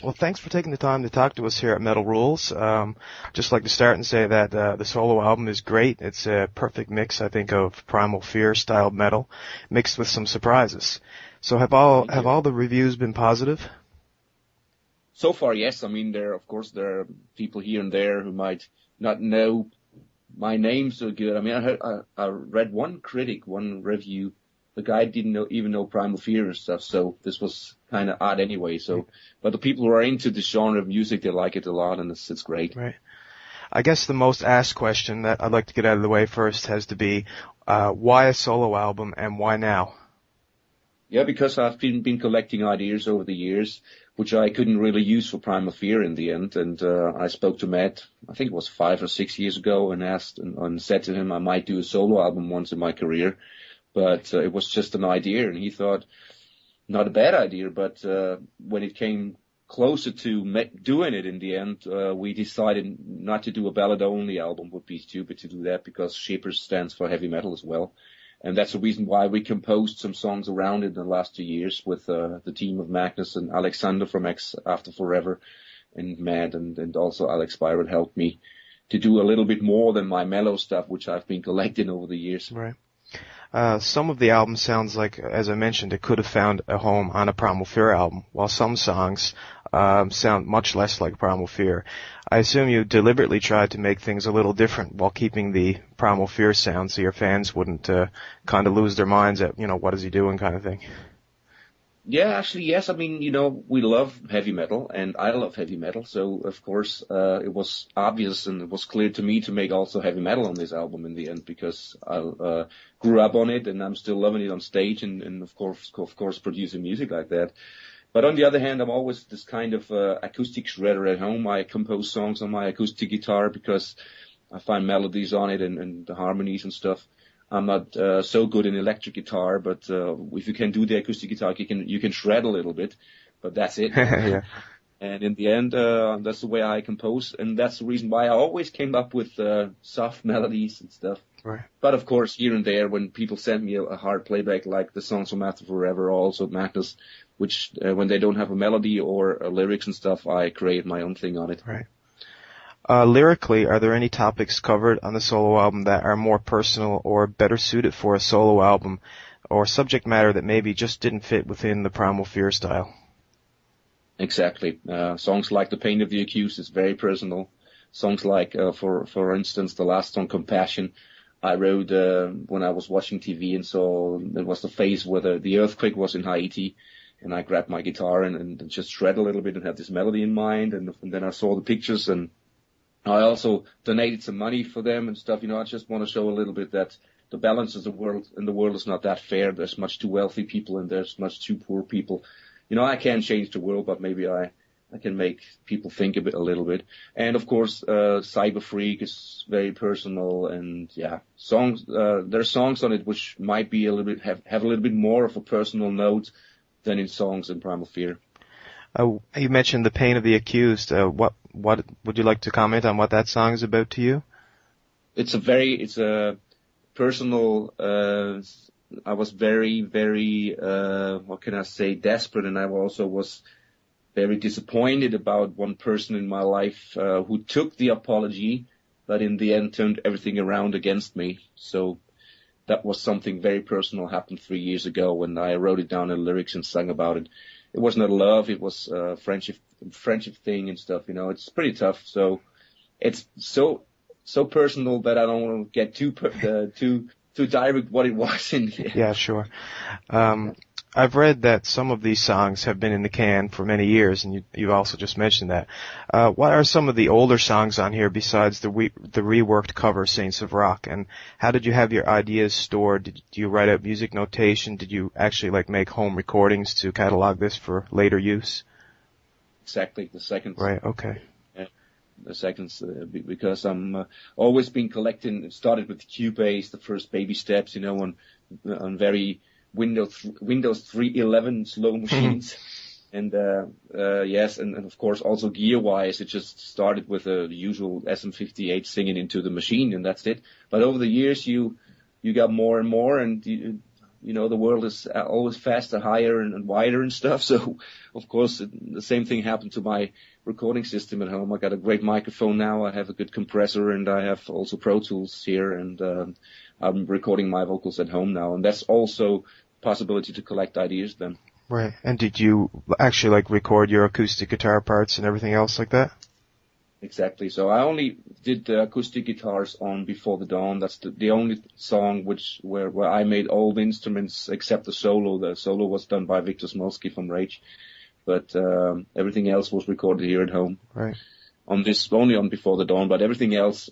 Well, thanks for taking the time to talk to us here at Metal Rules. Just like to start and say that the solo album is great. It's a perfect mix, I think, of Primal Fear styled metal mixed with some surprises. So have all the reviews been positive? So far, yes. I mean, there are people here and there who might not know my name so good. I mean, I read one review. The guy didn't even know Primal Fear and stuff, so this was kind of odd anyway. So, but the people who are into this genre of music, they like it a lot, and it's great. Right. I guess the most asked question that I'd like to get out of the way first has to be, why a solo album and why now? Yeah, because I've been collecting ideas over the years, which I couldn't really use for Primal Fear in the end. And I spoke to Matt, I think it was 5 or 6 years ago, and asked and said to him I might do a solo album once in my career. But it was just an idea, and he thought, not a bad idea, but when it came closer to doing it in the end, we decided not to do a ballad-only album. Would be stupid to do that, because Scheepers stands for heavy metal as well. And that's the reason why we composed some songs around it in the last 2 years with the team of Magnus and Alexander from After Forever, and Matt and also Alex Byron helped me to do a little bit more than my mellow stuff, which I've been collecting over the years. Right. Some of the album sounds like, as I mentioned, it could have found a home on a Primal Fear album, while some songs sound much less like Primal Fear. I assume you deliberately tried to make things a little different while keeping the Primal Fear sound so your fans wouldn't kind of lose their minds at, what is he doing kind of thing. Yeah, actually, yes. I mean, we love heavy metal, and I love heavy metal. So, of course, it was obvious and it was clear to me to make also heavy metal on this album in the end, because I grew up on it and I'm still loving it on stage and of course, producing music like that. But on the other hand, I'm always this kind of acoustic shredder at home. I compose songs on my acoustic guitar because I find melodies on it and the harmonies and stuff. I'm not so good in electric guitar, but if you can do the acoustic guitar, you can shred a little bit, but that's it. Yeah. And in the end, that's the way I compose, and that's the reason why I always came up with soft melodies and stuff. Right. But of course, here and there, when people send me a hard playback, like the songs from After Forever, or also Magnus, which when they don't have a melody or lyrics and stuff, I create my own thing on it. Right. Lyrically, are there any topics covered on the solo album that are more personal or better suited for a solo album, or subject matter that maybe just didn't fit within the Primal Fear style? Exactly. Songs like The Pain of the Accused is very personal. Songs like, for instance, the last song, Compassion, I wrote when I was watching TV and saw it was the phase where the earthquake was in Haiti, and I grabbed my guitar and just shred a little bit and had this melody in mind, and then I saw the pictures, and I also donated some money for them and stuff. I just want to show a little bit that the balance of the world is not that fair. There's much too wealthy people and there's much too poor people. I can't change the world, but maybe I can make people think a little bit. And of course, Cyber Freak is very personal, and yeah, songs, there's songs on it which might be a little bit, have a little bit more of a personal note than in songs in Primal Fear. You mentioned The Pain of the Accused. What would you like to comment on what that song is about to you? It's a personal, I was very, very, what can I say, desperate, and I also was very disappointed about one person in my life, who took the apology, but in the end turned everything around against me. So that was something very personal happened 3 years ago when I wrote it down in lyrics and sang about it. It was not love, it was a friendship thing and stuff, it's pretty tough. So it's so personal that I don't want to get too direct what it was in here. Yeah, sure. I've read that some of these songs have been in the can for many years, and you also just mentioned that. What are some of the older songs on here besides the reworked cover, Saints of Rock? And how did you have your ideas stored? Did you write out music notation? Did you actually make home recordings to catalog this for later use? Exactly, the seconds. Right, okay. The seconds, because I'm always been collecting. It started with Cubase, the first baby steps, on very Windows 3.11 slow machines. And yes, and of course also gear-wise, it just started with the usual SM58 singing into the machine, and that's it. But over the years, you got more and more, and the world is always faster, higher, and wider and stuff. So, of course, the same thing happened to my recording system at home. I got a great microphone now. I have a good compressor, and I have also Pro Tools here, and I'm recording my vocals at home now. And that's also a possibility to collect ideas then. Right. And did you actually record your acoustic guitar parts and everything else like that? Exactly. So I only did the acoustic guitars on Before the Dawn. That's the only song where I made all the instruments except the solo. The solo was done by Victor Smolski from Rage, but everything else was recorded here at home. Right. Only on Before the Dawn, but everything else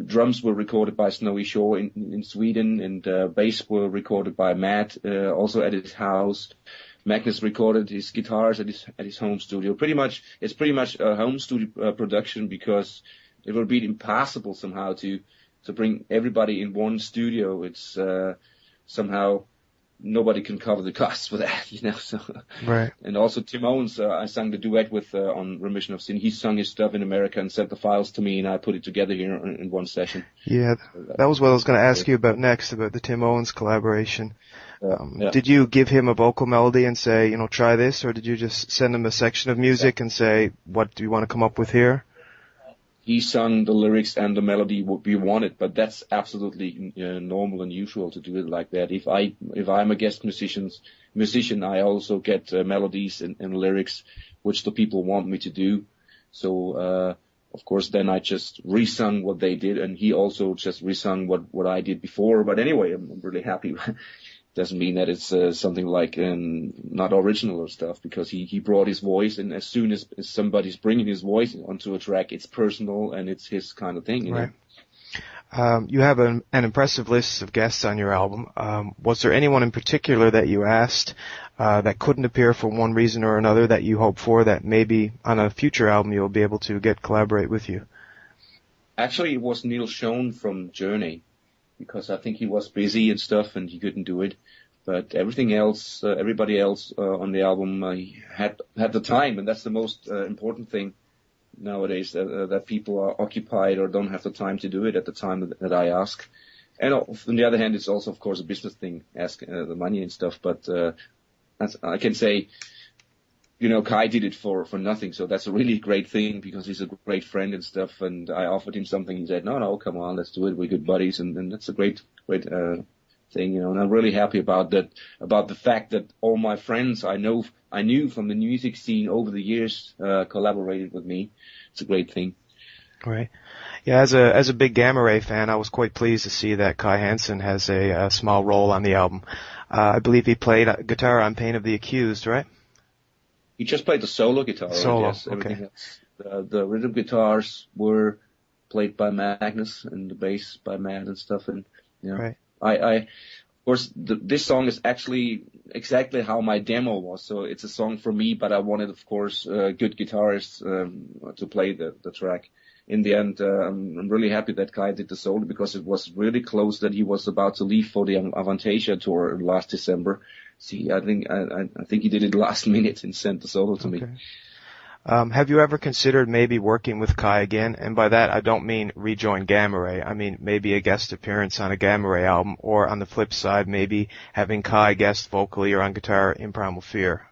drums were recorded by Snowy Shore in Sweden, and bass were recorded by Matt also at his house. Magnus recorded his guitars at his home studio. It's pretty much a home studio production, because it would be impossible somehow to bring everybody in one studio. It's somehow nobody can cover the costs for that, So. Right. And also Tim Owens, I sang the duet with on Remission of Sin. He sung his stuff in America and sent the files to me, and I put it together here in one session. Yeah, that was what I was going to ask you about next, about the Tim Owens collaboration. Did you give him a vocal melody and say, try this, or did you just send him a section of music and say, what do you want to come up with here? He sung the lyrics and the melody what we wanted, but that's absolutely normal and usual to do it like that. If I'm a guest musician, I also get melodies and lyrics which the people want me to do. So of course, then I just resung what they did, and he also just resung what I did before. But anyway, I'm really happy. Doesn't mean that it's something like not original or stuff, because he brought his voice, and as soon as somebody's bringing his voice onto a track, it's personal and it's his kind of thing. Right. You have an impressive list of guests on your album. Was there anyone in particular that you asked that couldn't appear for one reason or another that you hope for that maybe on a future album you'll be able to collaborate with you? Actually, it was Neil Schon from Journey, because I think he was busy and stuff and he couldn't do it. But everybody else on the album had the time, and that's the most important thing nowadays, that people are occupied or don't have the time to do it at the time that I ask. And on the other hand, it's also, of course, a business thing, ask the money and stuff. But I can say, Kai did it for nothing, so that's a really great thing, because he's a great friend and stuff. And I offered him something, he said, no, come on, let's do it. We're good buddies, and that's a great thing, And I'm really happy about that, about the fact that all my friends I knew from the music scene over the years collaborated with me. It's a great thing. Right. Yeah, as a big Gamma Ray fan, I was quite pleased to see that Kai Hansen has a small role on the album. I believe he played guitar on Pain of the Accused, right? He just played the solo guitar. Solo, yes. okay. The rhythm guitars were played by Magnus, and the bass by Matt and stuff. And Right. Of course, this song is actually exactly how my demo was. So it's a song for me, but I wanted, of course, good guitarists to play the track. In the end, I'm really happy that Kai did the solo, because it was really close that he was about to leave for the Avantasia tour last December. See, I think he did it last minute and sent the solo to me. Have you ever considered maybe working with Kai again? And by that, I don't mean rejoin Gamma Ray. I mean maybe a guest appearance on a Gamma Ray album, or on the flip side, maybe having Kai guest vocally or on guitar in Primal Fear.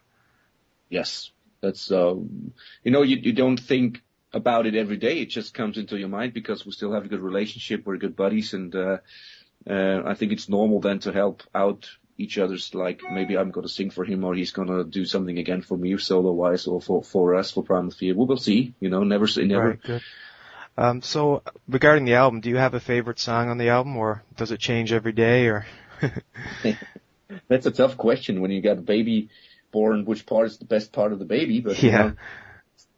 Yes, that's you don't think about it every day. It just comes into your mind, because we still have a good relationship. We're good buddies, and I think it's normal then to help out each other's, like maybe I'm going to sing for him, or he's going to do something again for me solo wise, or for us, for Primal Fear. We will see, never say never. Right, good. So regarding the album, do you have a favorite song on the album, or does it change every day, or? That's a tough question when you got a baby born. Which part is the best part of the baby? But yeah.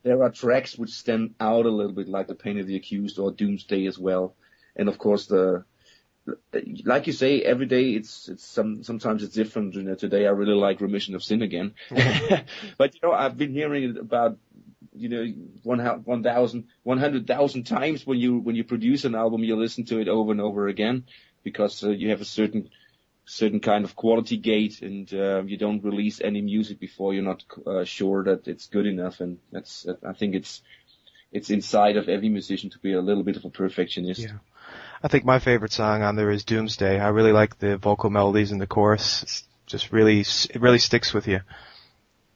There are tracks which stand out a little bit, like The Pain of the Accused or Doomsday as well. And of course like you say, every day sometimes it's different. Today I really like Remission of Sin again. But I've been hearing it about 100,000 times when you produce an album, you listen to it over and over again, because you have a certain kind of quality gate, and you don't release any music before you're not sure that it's good enough. And I think it's inside of every musician to be a little bit of a perfectionist. Yeah. I think my favorite song on there is Doomsday. I really like the vocal melodies in the chorus. It's just it really sticks with you.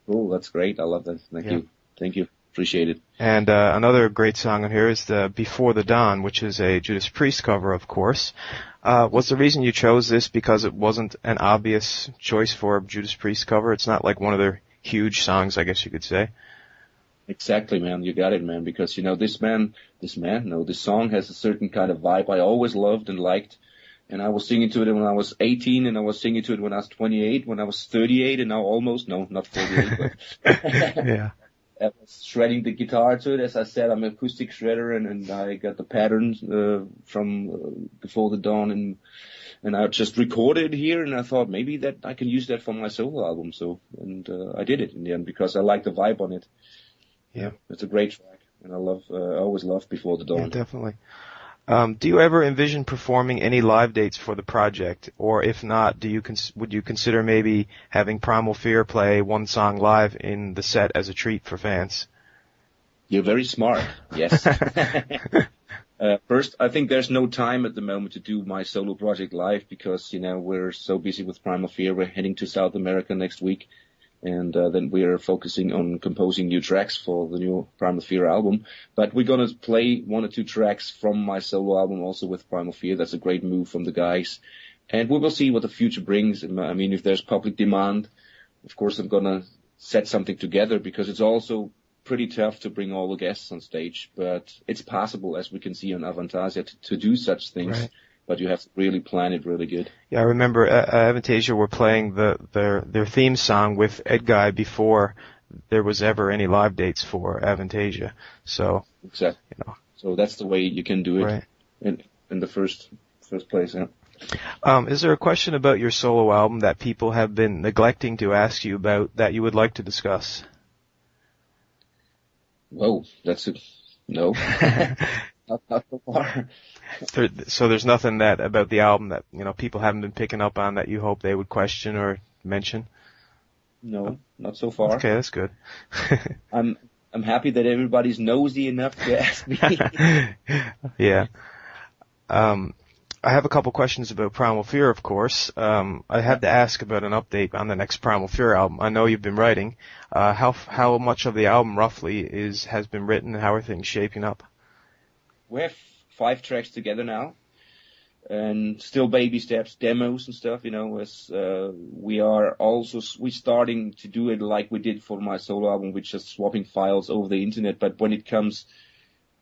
Cool, that's great. I love that. Thank you. Appreciate it. And another great song on here is the Before the Dawn, which is a Judas Priest cover, of course. Was the reason you chose this because it wasn't an obvious choice for a Judas Priest cover? It's not like one of their huge songs, I guess you could say. Exactly, man. You got it, man. Because, this song has a certain kind of vibe I always loved and liked. And I was singing to it when I was 18, and I was singing to it when I was 28, when I was 38, and now not 48, but yeah. I was shredding the guitar to it. As I said, I'm an acoustic shredder, and I got the patterns from Before the Dawn, and I just recorded it here, and I thought maybe that I can use that for my solo album. So, I did it in the end because I like the vibe on it. Yeah, it's a great track, and I always loved Before the Dawn. Yeah, definitely. Do you ever envision performing any live dates for the project? Or if not, would you consider maybe having Primal Fear play one song live in the set as a treat for fans? You're very smart, yes. First, I think there's no time at the moment to do my solo project live because, we're so busy with Primal Fear. We're heading to South America next week. And then we're focusing on composing new tracks for the new Primal Fear album. But we're going to play one or two tracks from my solo album also with Primal Fear. That's a great move from the guys. And we will see what the future brings. I mean, if there's public demand, of course I'm going to set something together because it's also pretty tough to bring all the guests on stage. But it's possible, as we can see on Avantasia, to do such things. Right. But you have to really plan it really good. Yeah, I remember Avantasia were playing their theme song with Ed Guy before there was ever any live dates for Avantasia. So exactly. So that's the way you can do it right. in the first place. Yeah. Is there a question about your solo album that people have been neglecting to ask you about that you would like to discuss? Whoa, no. Not so far. So there's nothing about the album that people haven't been picking up on that you hope they would question or mention? No, not so far. Okay, that's good. I'm happy that everybody's nosy enough to ask me. Yeah. I have a couple questions about Primal Fear, of course. I had to ask about an update on the next Primal Fear album. I know you've been writing. How much of the album roughly has been written, and how are things shaping up? We have 5 tracks together now, and still baby steps, demos and stuff, as we're starting to do it like we did for my solo album, with just swapping files over the internet. But when it comes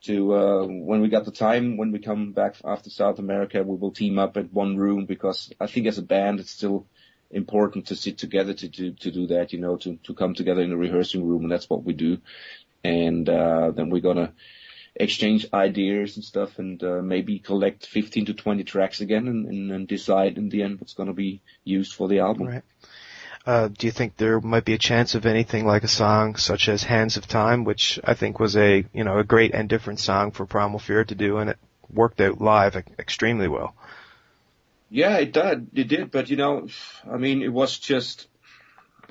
to, when we got the time, when we come back after South America, we will team up at one room, because I think as a band, it's still important to sit together to do that, to come together in a rehearsing room, and that's what we do. And, then we're gonna exchange ideas and stuff, and maybe collect 15 to 20 tracks again, and decide in the end what's going to be used for the album. Right. Do you think there might be a chance of anything like a song such as Hands of Time, which I think was a great and different song for Primal Fear to do, and it worked out live extremely well? Yeah, it did, but it was just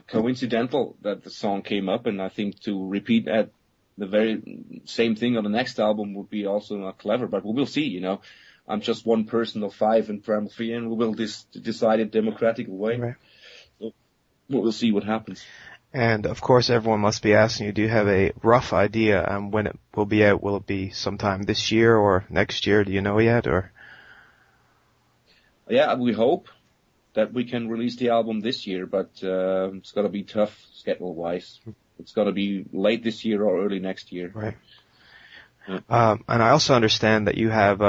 coincidental that the song came up, and I think to repeat that the very same thing on the next album would be also not clever, but we will see, I'm just one person of 5 in Primal Fear, and we will decide in a democratic way. Right. So we'll see what happens. And of course everyone must be asking you, do you have a rough idea on when it will be out? Will it be sometime this year or next year? Do you know yet, or? Yeah, we hope that we can release the album this year, but it's going to be tough schedule-wise. It's going to be late this year or early next year. Right. Yeah. And I also understand that you have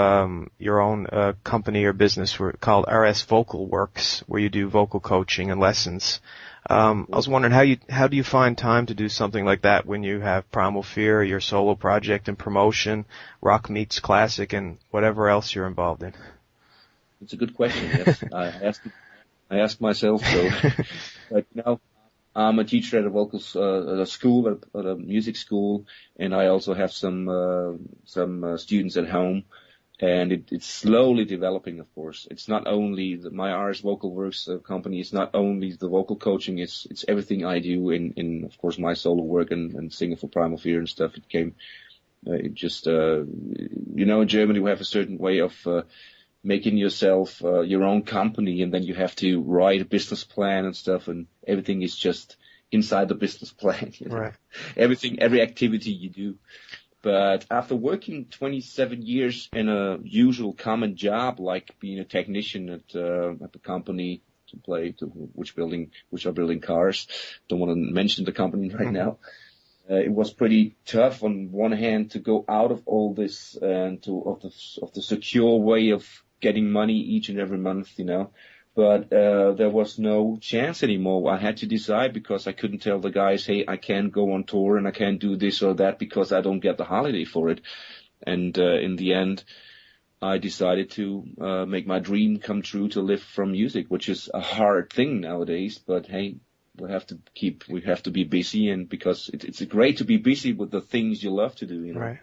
your own company or business called RS Vocal Works, where you do vocal coaching and lessons. I was wondering how do you find time to do something like that when you have Primal Fear, your solo project, and promotion, Rock Meets Classic, and whatever else you're involved in? It's a good question. Yes, I ask myself so. But I'm a teacher at a vocal school, at a music school, and I also have some students at home, and it's slowly developing. Of course, it's not only my RS Vocal Works company. It's not only the vocal coaching. It's everything I do in of course my solo work and singing for Primal Fear and stuff. In Germany we have a certain way of making yourself your own company, and then you have to write a business plan and stuff, and everything is just inside the business plan. You know? Right. Every activity you do. But after working 27 years in a usual common job, like being a technician at the company which are building cars, don't want to mention the company right now. It was pretty tough on one hand to go out of all this and of the secure way of getting money each and every month, you know. But there was no chance anymore. I had to decide, because I couldn't tell the guys, hey, I can't go on tour and I can't do this or that because I don't get the holiday for it. And in the end, I decided to make my dream come true, to live from music, which is a hard thing nowadays. But hey, we have to be busy, and because it's great to be busy with the things you love to do, you know. Right.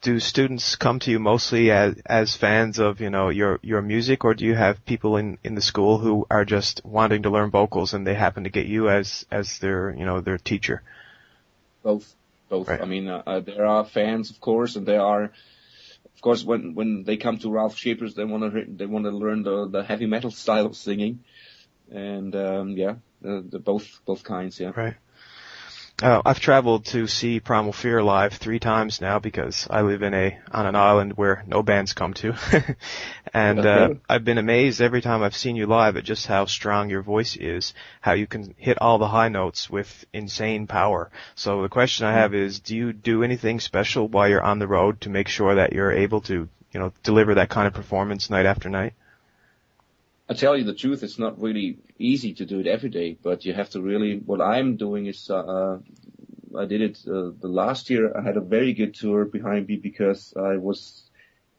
Do students come to you mostly as fans of, you know, your music, or do you have people in the school who are just wanting to learn vocals and they happen to get you as their, you know, their teacher? Both. Right. I mean, there are fans, of course, and there are, of course, when they come to Ralf Scheepers, they want to learn the heavy metal style of singing, and both kinds, yeah. Right. I've traveled to see Primal Fear live 3 times now, because I live on an island where no bands come to. And I've been amazed every time I've seen you live at just how strong your voice is, how you can hit all the high notes with insane power. So the question I have is, do you do anything special while you're on the road to make sure that you're able to, you know, deliver that kind of performance night after night? I tell you the truth, it's not really easy to do it every day, but you have to really, what I'm doing is, I did it the last year. I had a very good tour behind me because I was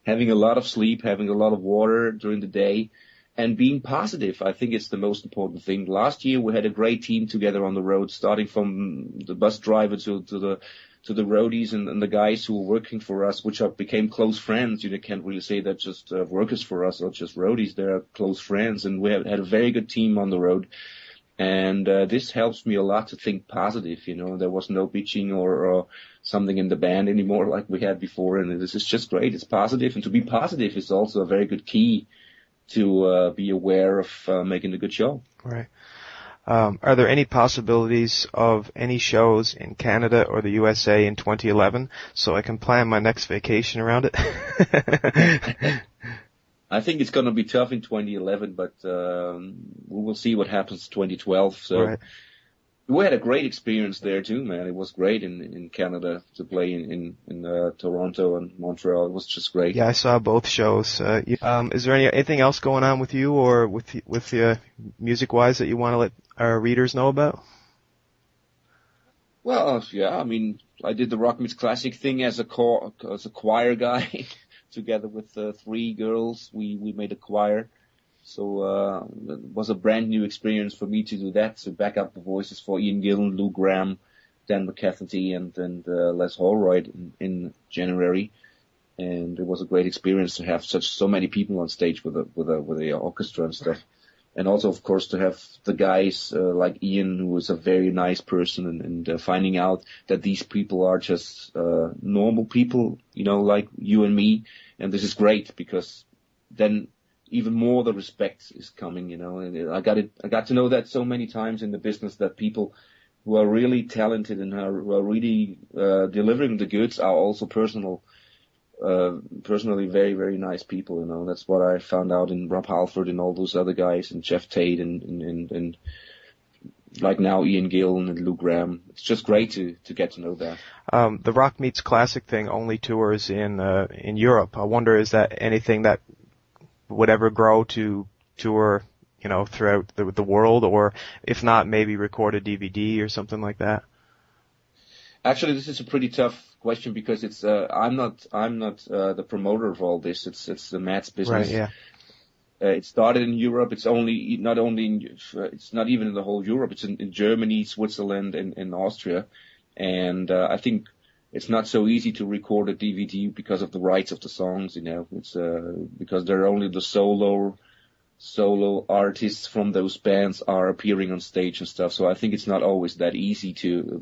having a lot of sleep, having a lot of water during the day, and being positive. I think it's the most important thing. Last year we had a great team together on the road, starting from the bus driver to the roadies and the guys who were working for us, which became close friends. You can't really say they're just workers for us or just roadies. They're close friends, and we had a very good team on the road. And this helps me a lot to think positive. You know, there was no bitching or something in the band anymore like we had before, and this is just great. It's positive, and to be positive is also a very good key to be aware of making a good show. Right. Are there any possibilities of any shows in Canada or the USA in 2011, so I can plan my next vacation around it? I think it's going to be tough in 2011, but we will see what happens in 2012. So right. We had a great experience there too, man. It was great in Canada to play in Toronto and Montreal. It was just great. Yeah, I saw both shows. Is there anything else going on with you or with music-wise that you want to let our readers know about? Well, yeah, I mean, I did the Rock Meets Classic thing as a choir guy. Together with 3 girls, we made a choir. So it was a brand new experience for me to do that, to back up the voices for Ian Gillan, Lou Gramm, Dan McCafferty, and Les Holroyd in January. And it was a great experience to have so many people on stage with the orchestra and stuff. And also, of course, to have the guys like Ian, who was a very nice person, and finding out that these people are just normal people, you know, like you and me. And this is great, because then even more the respect is coming, you know. And I got to know that so many times in the business, that people who are really talented and who are really delivering the goods are also personally very, very nice people, you know. That's what I found out in Rob Halford and all those other guys, and Jeff Tate and like now Ian Gillan and Lou Gramm. It's just great to get to know that. The Rock Meets Classic thing only tours in Europe. I wonder, is that anything that would ever grow to tour, you know, throughout the world, or if not, maybe record a DVD or something like that? Actually, this is a pretty tough question, because it's I'm not the promoter of all this. It's the Matt's business. Right. Yeah. It started in Europe. It's not even in the whole Europe. It's in Germany, Switzerland, and Austria. And I think it's not so easy to record a DVD because of the rights of the songs. You know, it's because they're only the solo artists from those bands are appearing on stage and stuff. So I think it's not always that easy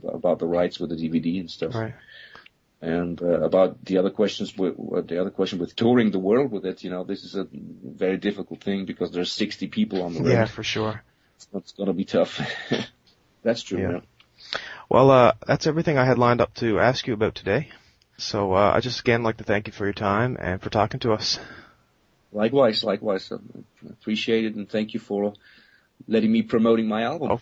about the rights with the DVD and stuff. Right. And about the other questions, the other question with touring the world with it, this is a very difficult thing because there's 60 people on the road. Yeah, for sure. It's going to be tough. That's true. Yeah. Well, that's everything I had lined up to ask you about today. So I just again like to thank you for your time and for talking to us. Likewise. Appreciate it, and thank you for letting me promoting my album. Oh.